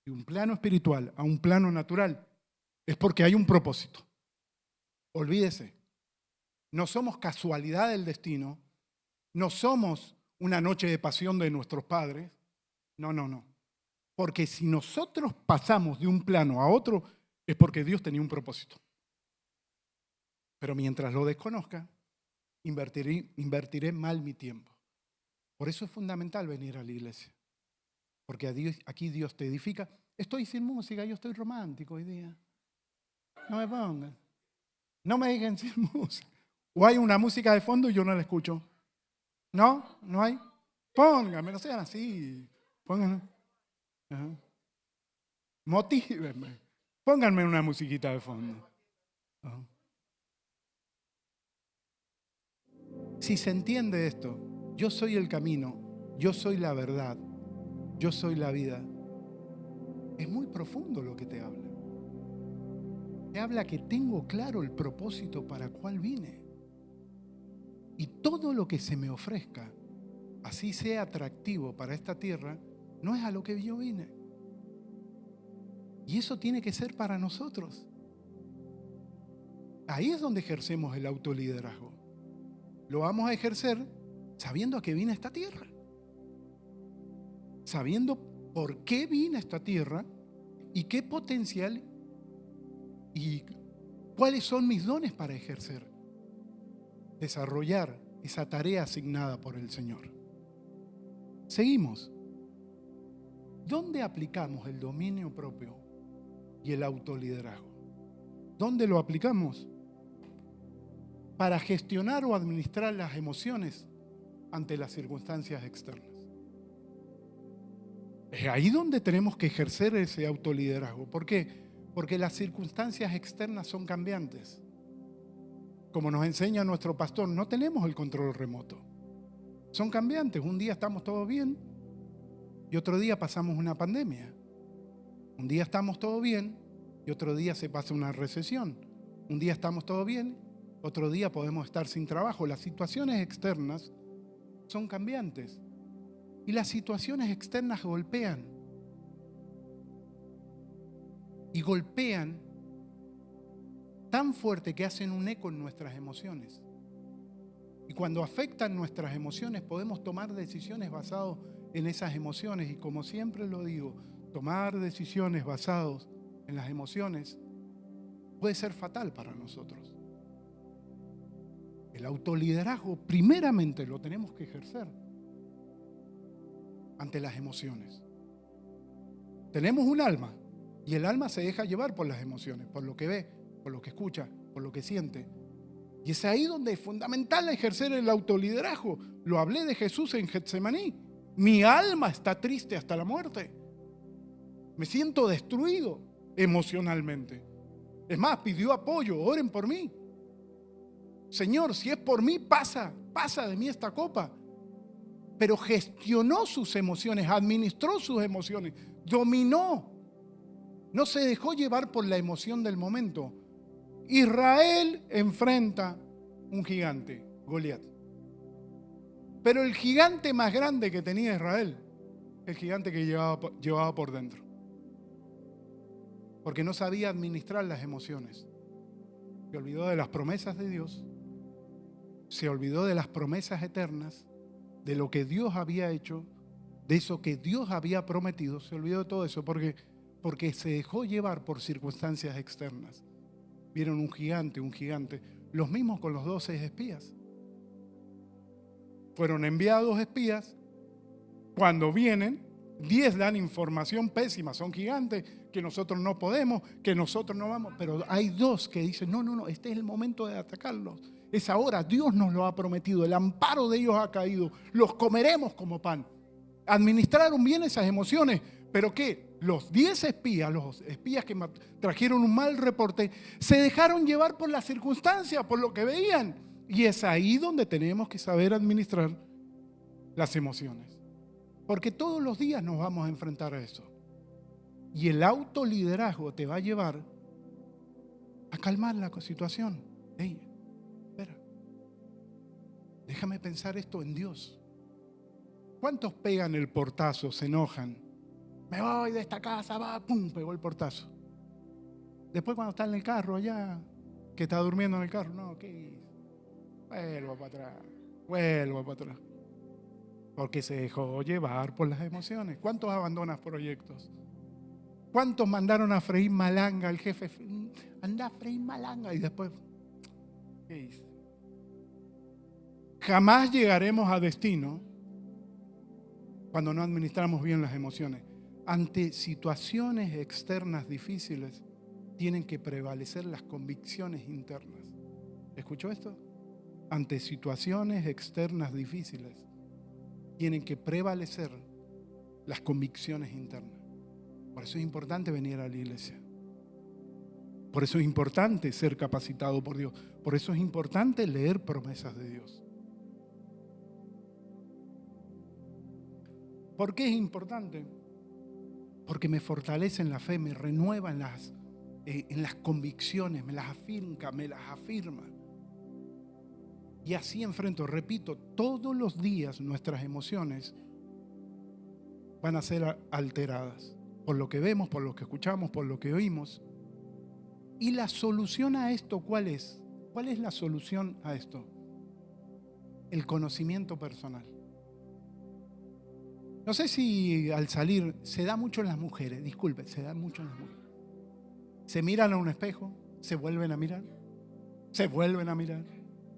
de un plano espiritual a un plano natural, es porque hay un propósito. Olvídese, no somos casualidad del destino, no somos una noche de pasión de nuestros padres, no. Porque si nosotros pasamos de un plano a otro, es porque Dios tenía un propósito. Pero mientras lo desconozca, invertiré mal mi tiempo. Por eso es fundamental venir a la iglesia. Porque aquí Dios te edifica. Estoy sin música, yo estoy romántico hoy día. No me pongan. No me digan sin música. O hay una música de fondo y yo no la escucho. ¿No? ¿No hay? Pónganme, no sean así. Pónganme. Ajá. Motívenme. Pónganme una musiquita de fondo. Ajá. Si se entiende esto, yo soy el camino, yo soy la verdad, yo soy la vida. Es muy profundo lo que te habla. Te habla que tengo claro el propósito para cuál vine. Y todo lo que se me ofrezca, así sea atractivo para esta tierra, no es a lo que yo vine. Y eso tiene que ser para nosotros. Ahí es donde ejercemos el autoliderazgo. Lo vamos a ejercer sabiendo a qué vine a esta tierra. Sabiendo por qué vine a esta tierra y qué potencial y cuáles son mis dones para ejercer. Desarrollar esa tarea asignada por el Señor. Seguimos. ¿Dónde aplicamos el dominio propio y el autoliderazgo? ¿Dónde lo aplicamos? Para gestionar o administrar las emociones ante las circunstancias externas. Es ahí donde tenemos que ejercer ese autoliderazgo. ¿Por qué? Porque las circunstancias externas son cambiantes. Como nos enseña nuestro pastor, no tenemos el control remoto. Son cambiantes. Un día estamos todos bien y otro día pasamos una pandemia. Un día estamos todos bien y otro día se pasa una recesión. Un día estamos todos bien, otro día podemos estar sin trabajo. Las situaciones externas son cambiantes. Y las situaciones externas golpean. Y golpean tan fuerte que hacen un eco en nuestras emociones. Y cuando afectan nuestras emociones podemos tomar decisiones basadas en esas emociones. Y como siempre lo digo, tomar decisiones basadas en las emociones puede ser fatal para nosotros. El autoliderazgo primeramente lo tenemos que ejercer ante las emociones. Tenemos un alma y el alma se deja llevar por las emociones, por lo que ve, por lo que escucha, por lo que siente. Y es ahí donde es fundamental ejercer el autoliderazgo. Lo hablé de Jesús en Getsemaní. Mi alma está triste hasta la muerte. Me siento destruido emocionalmente. Es más, pidió apoyo, oren por mí. Señor, si es por mí, pasa de mí esta copa. Pero gestionó sus emociones, administró sus emociones, dominó. No se dejó llevar por la emoción del momento. Israel enfrenta un gigante, Goliat. Pero el gigante más grande que tenía Israel, el gigante que llevaba por dentro. Porque no sabía administrar las emociones. Se olvidó de las promesas de Dios, se olvidó de las promesas eternas, de lo que Dios había hecho, de eso que Dios había prometido. Se olvidó de todo eso porque se dejó llevar por circunstancias externas. Vieron un gigante. Los mismos con los 12 espías. Fueron enviados espías. Cuando vienen, 10 dan información pésima. Son gigantes, que nosotros no podemos, que nosotros no vamos. Pero hay 2 que dicen, no, este es el momento de atacarlos. Es ahora, Dios nos lo ha prometido. El amparo de ellos ha caído. Los comeremos como pan. Administraron bien esas emociones. ¿Pero qué? Los 10 espías, los espías que trajeron un mal reporte, se dejaron llevar por las circunstancias, por lo que veían. Y es ahí donde tenemos que saber administrar las emociones. Porque todos los días nos vamos a enfrentar a eso. Y el autoliderazgo te va a llevar a calmar la situación. Hey, espera. Déjame pensar esto en Dios. ¿Cuántos pegan el portazo, se enojan? Me voy de esta casa, va, pum, pegó el portazo. Después cuando está en el carro allá, que está durmiendo en el carro, no, ¿qué hizo? Vuelvo para atrás. Porque se dejó llevar por las emociones. ¿Cuántos abandonan proyectos? ¿Cuántos mandaron a freír malanga al jefe? Anda a freír malanga y después, ¿qué hice? Jamás llegaremos a destino cuando no administramos bien las emociones. Ante situaciones externas difíciles, tienen que prevalecer las convicciones internas. ¿Escuchó esto? Ante situaciones externas difíciles, tienen que prevalecer las convicciones internas. Por eso es importante venir a la iglesia. Por eso es importante ser capacitado por Dios. Por eso es importante leer promesas de Dios. ¿Por qué es importante? Porque me fortalece en la fe, me renueva en las convicciones, me las afirma. Y así enfrento, repito, todos los días nuestras emociones van a ser alteradas por lo que vemos, por lo que escuchamos, por lo que oímos. ¿Y la solución a esto cuál es? ¿Cuál es la solución a esto? El conocimiento personal. No sé si al salir se da mucho en las mujeres, se da mucho en las mujeres. Se miran a un espejo, se vuelven a mirar, se vuelven a mirar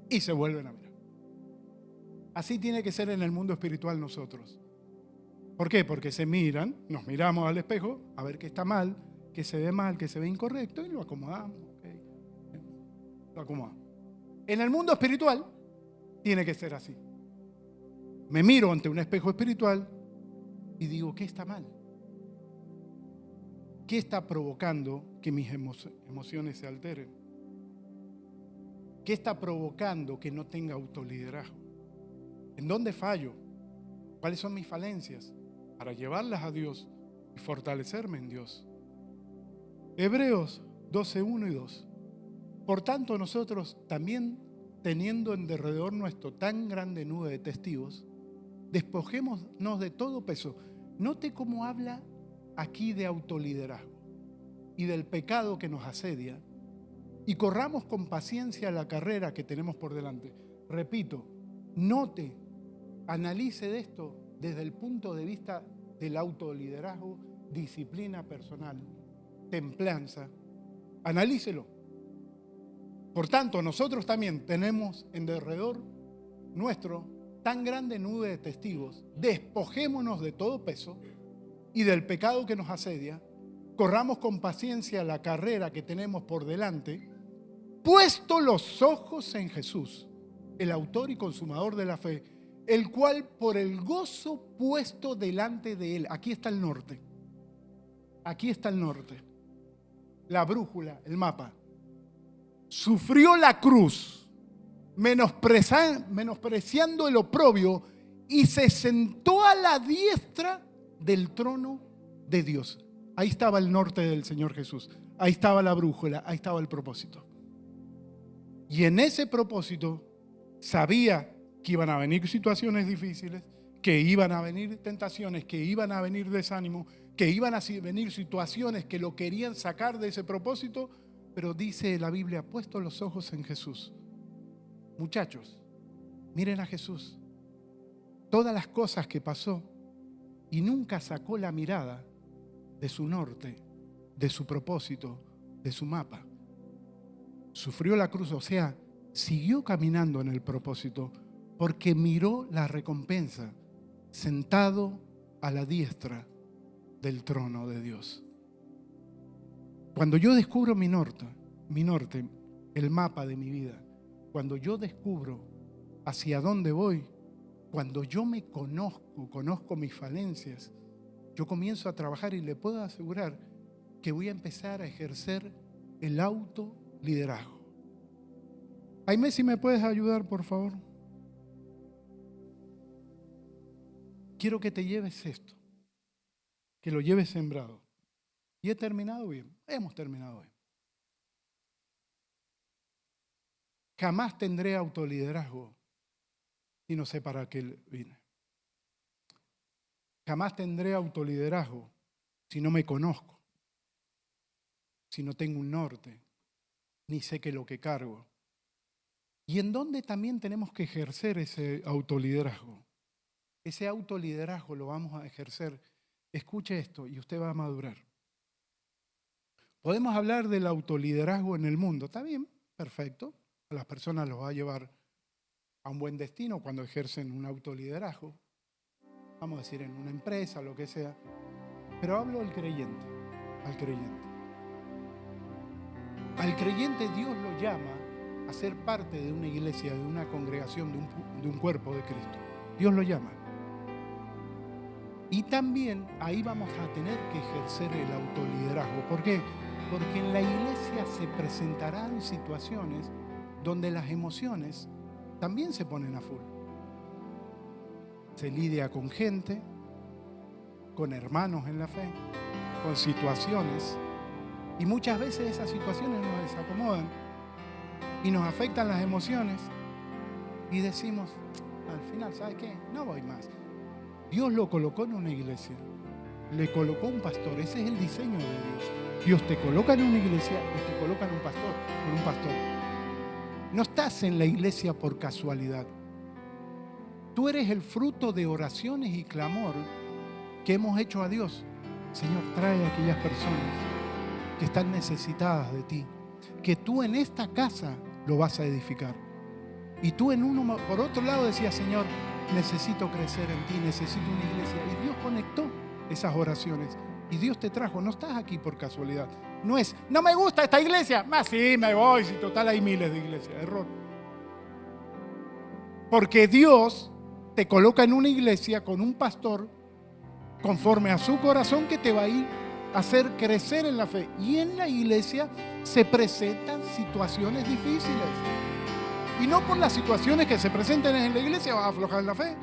y se vuelven a mirar. Así tiene que ser en el mundo espiritual nosotros. ¿Por qué? Porque se miran, nos miramos al espejo a ver qué está mal, qué se ve mal, qué se ve incorrecto y lo acomodamos. ¿Okay? Lo acomodamos. En el mundo espiritual tiene que ser así. Me miro ante un espejo espiritual y digo, ¿qué está mal? ¿Qué está provocando que mis emociones se alteren? ¿Qué está provocando que no tenga autoliderazgo? ¿En dónde fallo? ¿Cuáles son mis falencias? Para llevarlas a Dios y fortalecerme en Dios. Hebreos 12, 1 y 2. Por tanto, nosotros también, teniendo en derredor nuestro tan grande nube de testigos, despojémonos de todo peso. Note cómo habla aquí de autoliderazgo y del pecado que nos asedia, y corramos con paciencia la carrera que tenemos por delante. Repito, note, analice de esto desde el punto de vista del autoliderazgo, disciplina personal, templanza. Analícelo. Por tanto, nosotros también tenemos en derredor nuestro tan grande nube de testigos. Despojémonos de todo peso y del pecado que nos asedia. Corramos con paciencia la carrera que tenemos por delante, puesto los ojos en Jesús, el autor y consumador de la fe, el cual por el gozo puesto delante de él, aquí está el norte, la brújula, el mapa, sufrió la cruz, menospreciando el oprobio, y se sentó a la diestra del trono de Dios. Ahí estaba el norte del Señor Jesús, ahí estaba la brújula, ahí estaba el propósito. Y en ese propósito sabía que iban a venir situaciones difíciles, que iban a venir tentaciones, que iban a venir desánimo, que iban a venir situaciones que lo querían sacar de ese propósito, pero dice la Biblia, puesto los ojos en Jesús. Muchachos, miren a Jesús, todas las cosas que pasó, y nunca sacó la mirada de su norte, de su propósito, de su mapa. Sufrió la cruz, o sea, siguió caminando en el propósito porque miró la recompensa, sentado a la diestra del trono de Dios. Cuando yo descubro mi norte, el mapa de mi vida, cuando yo descubro hacia dónde voy, cuando yo me conozco mis falencias, yo comienzo a trabajar y le puedo asegurar que voy a empezar a ejercer el autoliderazgo. Aimé, si me puedes ayudar, por favor. Quiero que te lleves esto, que lo lleves sembrado. Y he terminado bien, hemos terminado bien. Jamás tendré autoliderazgo si no sé para qué vine. Jamás tendré autoliderazgo si no me conozco, si no tengo un norte, ni sé qué es lo que cargo. ¿Y en dónde también tenemos que ejercer ese autoliderazgo? Ese autoliderazgo lo vamos a ejercer. Escuche esto y usted va a madurar. Podemos hablar del autoliderazgo en el mundo. ¿Está bien? Perfecto. A las personas los va a llevar a un buen destino cuando ejercen un autoliderazgo. Vamos a decir en una empresa, lo que sea. Pero hablo al creyente. Al creyente Dios lo llama a ser parte de una iglesia, de una congregación, de un cuerpo de Cristo. Dios lo llama. Y también ahí vamos a tener que ejercer el autoliderazgo. ¿Por qué? Porque en la iglesia se presentarán situaciones donde las emociones también se ponen a full. Se lidia con gente, con hermanos en la fe, con situaciones, y muchas veces esas situaciones nos desacomodan y nos afectan las emociones y decimos, al final, ¿sabes qué? No voy más. Dios lo colocó en una iglesia, le colocó un pastor, ese es el diseño de Dios. Dios te coloca en una iglesia y te coloca en un pastor. No estás en la iglesia por casualidad. Tú eres el fruto de oraciones y clamor que hemos hecho a Dios. Señor, trae a aquellas personas que están necesitadas de ti, que tú en esta casa lo vas a edificar. Y tú por otro lado decías, Señor, necesito crecer en ti, necesito una iglesia. Y Dios conectó esas oraciones y Dios te trajo. No estás aquí por casualidad. No es, no me gusta esta iglesia, más sí, me voy, si total hay miles de iglesias. Error. Porque Dios te coloca en una iglesia con un pastor conforme a su corazón que te va a ir a hacer crecer en la fe. Y en la iglesia se presentan situaciones difíciles. Y no por las situaciones que se presenten en la iglesia vas a aflojar la fe.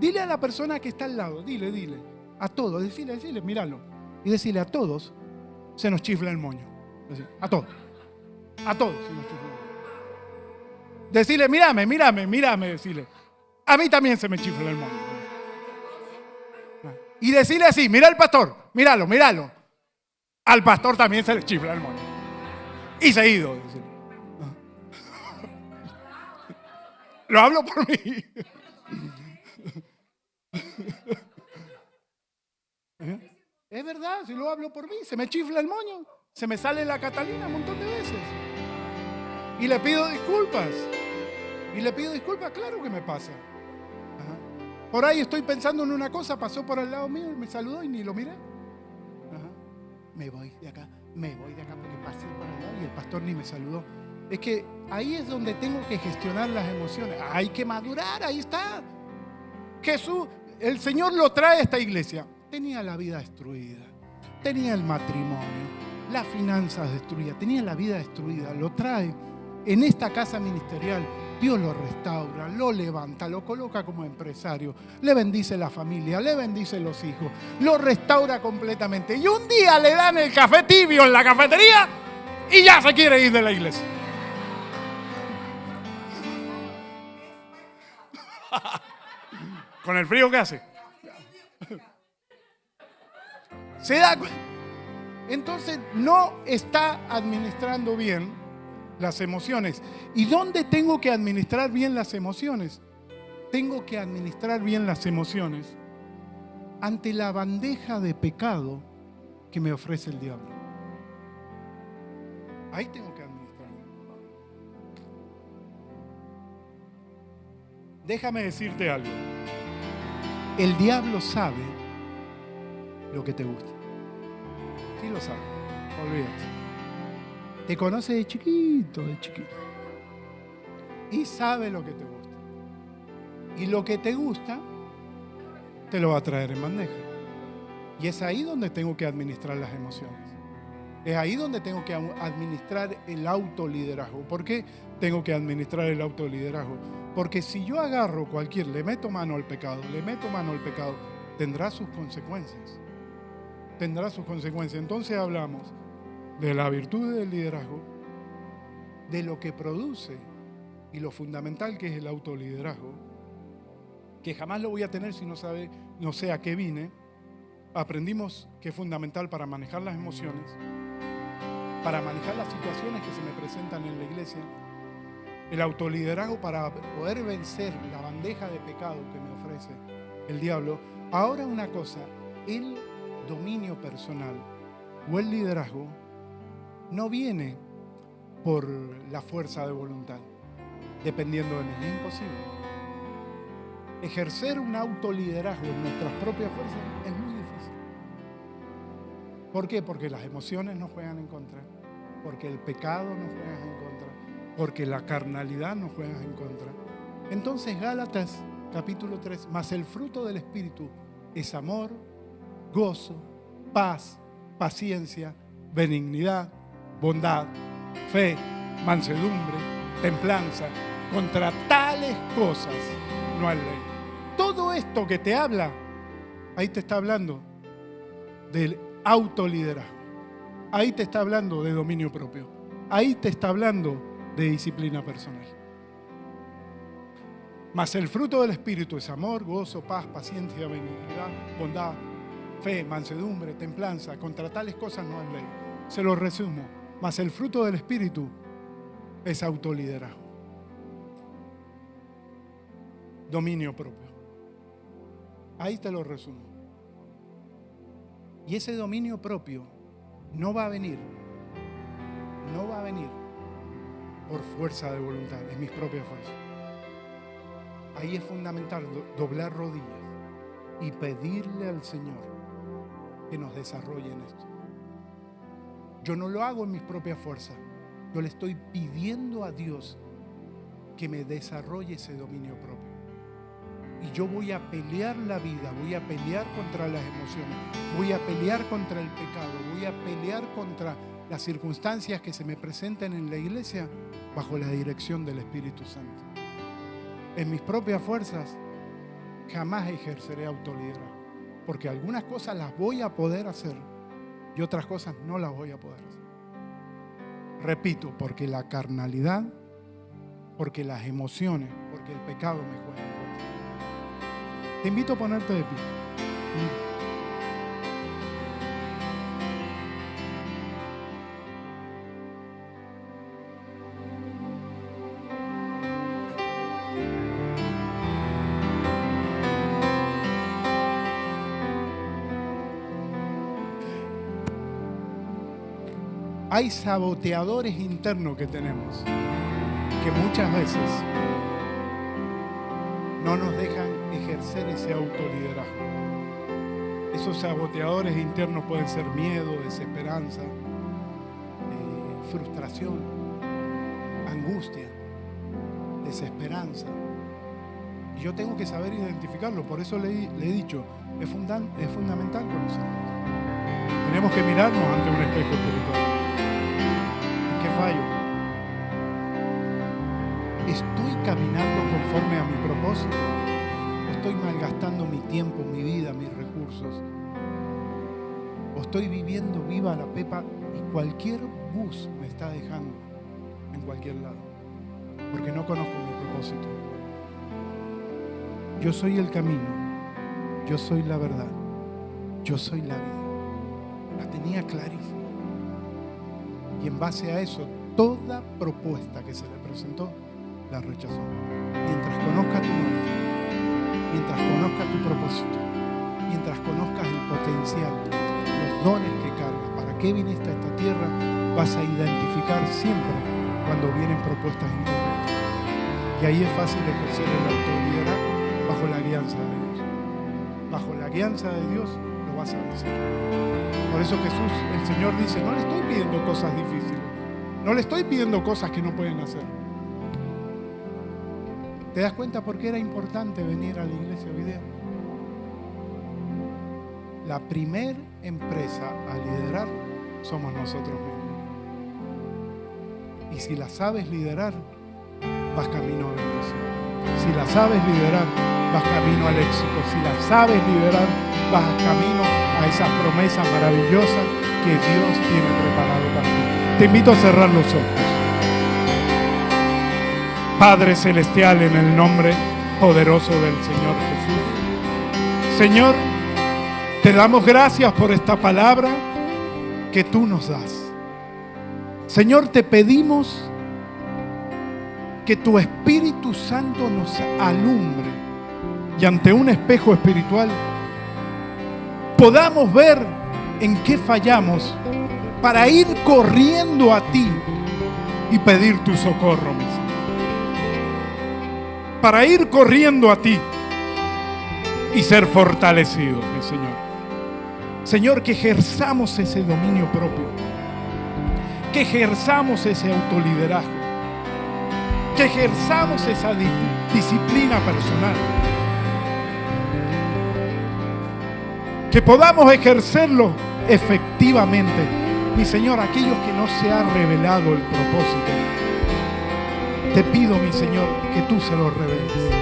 Dile a la persona que está al lado, dile, a todos, decile, míralo. Y decirle a todos, se nos chifla el moño. A todos se nos chifla el moño. Decirle, mírame, decirle. a mí también se me chifla el moño. Y decirle así, mira al pastor, míralo, míralo. Al pastor también se le chifla el moño. Y seguido. Lo hablo por mí. Es verdad, si lo hablo por mí, se me chifla el moño. Se me sale la Catalina un montón de veces. Y le pido disculpas. Claro que me pasa. Ajá. Por ahí estoy pensando en una cosa, pasó por al lado mío y me saludó y ni lo miré. Ajá. Me voy de acá porque pasé por al lado y el pastor ni me saludó. Es que ahí es donde tengo que gestionar las emociones. Hay que madurar, ahí está. Jesús, el Señor lo trae a esta iglesia. Tenía la vida destruida, tenía el matrimonio, las finanzas destruidas, tenía la vida destruida. Lo trae en esta casa ministerial. Dios lo restaura, lo levanta, lo coloca como empresario, le bendice la familia, le bendice los hijos, lo restaura completamente. Y un día le dan el café tibio en la cafetería y ya se quiere ir de la iglesia. Con el frío que hace. ¿Se da cuenta? Entonces no está administrando bien las emociones. ¿Y dónde tengo que administrar bien las emociones? Tengo que administrar bien las emociones ante la bandeja de pecado que me ofrece el diablo. Ahí tengo que administrar. Déjame decirte algo. El diablo sabe lo que te gusta. Sí lo sabe. Olvídate. Te conoce de chiquito. Y sabe lo que te gusta. Y lo que te gusta, te lo va a traer en bandeja. Y es ahí donde tengo que administrar las emociones. Es ahí donde tengo que administrar el autoliderazgo. ¿Por qué tengo que administrar el autoliderazgo? Porque si yo agarro le meto mano al pecado, tendrá sus consecuencias. Entonces hablamos de la virtud del liderazgo, de lo que produce y lo fundamental que es el autoliderazgo, que jamás lo voy a tener si no sé a qué vine. Aprendimos que es fundamental para manejar las emociones, para manejar las situaciones que se me presentan en la iglesia, el autoliderazgo para poder vencer la bandeja de pecado que me ofrece el diablo. Ahora una cosa, el dominio personal o el liderazgo no viene por la fuerza de voluntad, dependiendo de mí, es imposible. Ejercer un autoliderazgo en nuestras propias fuerzas es muy difícil. ¿Por qué? Porque las emociones nos juegan en contra, porque el pecado nos juega en contra, porque la carnalidad nos juega en contra. Entonces Gálatas capítulo 3, mas el fruto del Espíritu es amor, gozo, paz, paciencia, benignidad, bondad, fe, mansedumbre, templanza. Contra tales cosas no hay ley. Todo esto que te habla, ahí te está hablando del autoliderazgo. Ahí te está hablando de dominio propio. Ahí te está hablando de disciplina personal. Mas el fruto del Espíritu es amor, gozo, paz, paciencia, benignidad, bondad, fe, mansedumbre, templanza. Contra tales cosas no hay ley. Se lo resumo. Mas el fruto del Espíritu es autoliderazgo. Dominio propio. Ahí te lo resumo. Y ese dominio propio no va a venir por fuerza de voluntad, es mis propias fuerzas. Ahí es fundamental doblar rodillas y pedirle al Señor que nos desarrolle en esto. Yo no lo hago en mis propias fuerzas, yo le estoy pidiendo a Dios que me desarrolle ese dominio propio. Y yo voy a pelear la vida, voy a pelear contra las emociones, voy a pelear contra el pecado, voy a pelear contra las circunstancias que se me presenten en la iglesia bajo la dirección del Espíritu Santo. En mis propias fuerzas jamás ejerceré autoliderazgo, porque algunas cosas las voy a poder hacer y otras cosas no las voy a poder hacer. Repito, porque la carnalidad, porque las emociones, porque el pecado me juega en contra. Te invito a ponerte de pie. Hay saboteadores internos que tenemos, que muchas veces no nos dejan ejercer ese autoliderazgo. Esos saboteadores internos pueden ser miedo, desesperanza, frustración, angustia, desesperanza. Y yo tengo que saber identificarlo, por eso le he dicho, es fundamental conocerlos. Tenemos que mirarnos ante un espejo espiritual. ¿En qué fallo? ¿Estoy caminando conforme a mi propósito? ¿Estoy malgastando mi tiempo, mi vida, mis recursos? ¿O estoy viviendo viva la pepa y cualquier bus me está dejando en cualquier lado? Porque no conozco mi propósito. Yo soy el camino, yo soy la verdad, yo soy la vida. La tenía clarísima. Y en base a eso, toda propuesta que se le presentó, la rechazó. Mientras conozcas tu norte, mientras conozcas tu propósito, mientras conozcas el potencial, los dones que cargas, para qué viniste a esta tierra, vas a identificar siempre cuando vienen propuestas incorrectas. Y ahí es fácil ejercer el autoliderazgo bajo la guianza de Dios. Bajo la guianza de Dios lo vas a vencer. Por eso Jesús, el Señor dice, no le estoy pidiendo cosas difíciles, no le estoy pidiendo cosas que no pueden hacer. ¿Te das cuenta por qué era importante venir a la iglesia hoy día? La primer empresa a liderar somos nosotros mismos. Y si la sabes liderar, vas camino a bendición. Si la sabes liderar, vas camino al éxito. Si la sabes liderar, vas camino a esas promesas maravillosas que Dios tiene preparado para ti. Te invito a cerrar los ojos. Padre Celestial, en el nombre poderoso del Señor Jesús. Señor, te damos gracias por esta palabra que tú nos das. Señor, te pedimos que tu Espíritu Santo nos alumbre y ante un espejo espiritual podamos ver en qué fallamos para ir corriendo a ti y pedir tu socorro, mi Señor. Para ir corriendo a ti y ser fortalecidos, mi Señor. Señor, que ejerzamos ese dominio propio, que ejerzamos ese autoliderazgo, que ejerzamos esa disciplina personal, que podamos ejercerlo efectivamente. Mi Señor, aquellos que no se ha revelado el propósito, te pido, mi Señor, que tú se los reveles,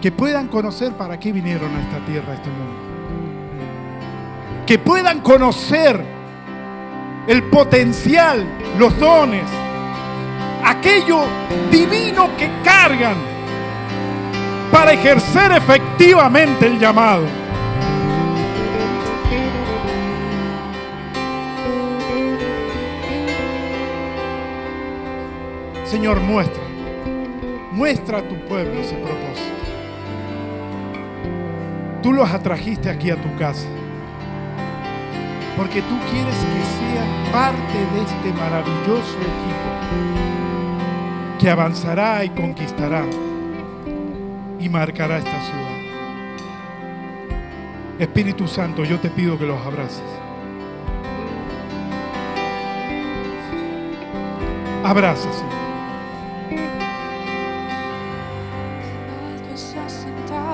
que puedan conocer para qué vinieron a esta tierra, a este mundo, que puedan conocer el potencial, los dones, aquello divino que cargan para ejercer efectivamente el llamado. Señor, muestra a tu pueblo ese propósito. Tú los atrajiste aquí a tu casa porque tú quieres que sean parte de este maravilloso equipo que avanzará y conquistará y marcará esta ciudad. Espíritu Santo, yo te pido que los abraces. Abraza, Señor. Algo se ha sentado